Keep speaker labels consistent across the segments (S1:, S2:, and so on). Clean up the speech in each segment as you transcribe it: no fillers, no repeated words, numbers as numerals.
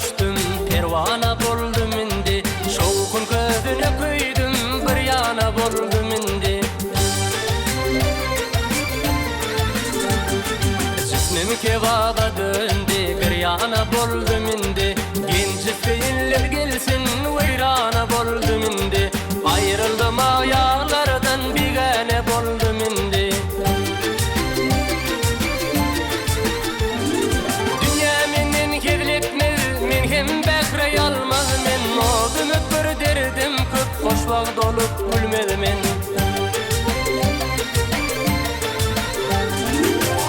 S1: düştüm, pervana boldum indi. Şovkun közüne köydüm, bir yana boldum indi. Cisnim kebaba döndü, bir yana boldum indi. Genç isteyenler gelsin, veyrana boldum indi. Ayrıldım ayağlardan, bigane boldum indi. Dünya menden kevletmez, men hem bekre yalmaz. Men oldum bir derdim, köp hoşbaq dolup gülmez men.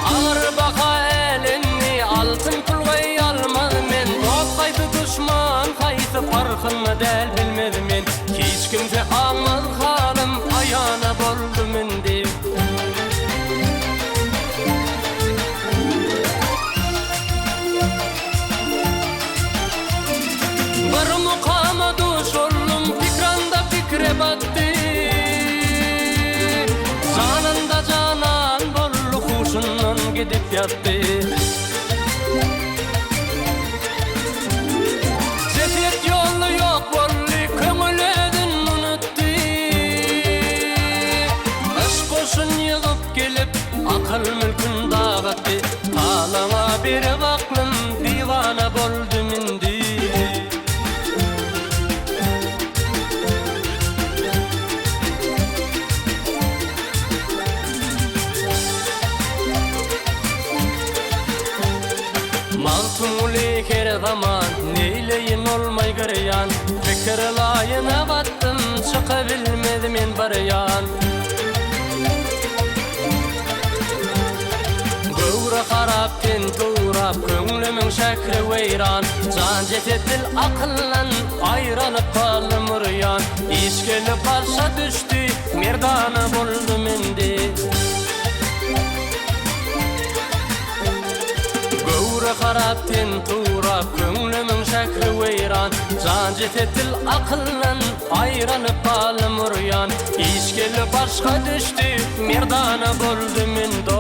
S1: Ağır baka elini, altın pulgay almaz men. Top kaydı düşman, kaydı farkını del bilmez men. Hiç kimse almaz halim, ayağına boldum indi. Bir mukama duş oldum, fikranda fikre battı. Canında canan bollu, huşundan gidip yattı. Ceset yolu yok bollu, kömüleden unuttu. Aşk boşun yığıp gelip, akıl mülkün dağıttı. Ağlama bir baklım, divana boldum indi. Maltumuli her zaman, neyleyin olmay gıryan. Fikir layına battım, çıkabilmedim en baryan. Gövre harapten tuğrap, köngülümün şekri veyran. Can cesetil akıllan, ayranıp kalım rüyan. İş gelip alşa düştü, merdana buldum indi. Gövre harapten tuğrap, köngülümün şekri veyran. Can cesetil akıllan, ayranıp kalım rüyan. İş gelip alşa düştü, merdana buldum indi.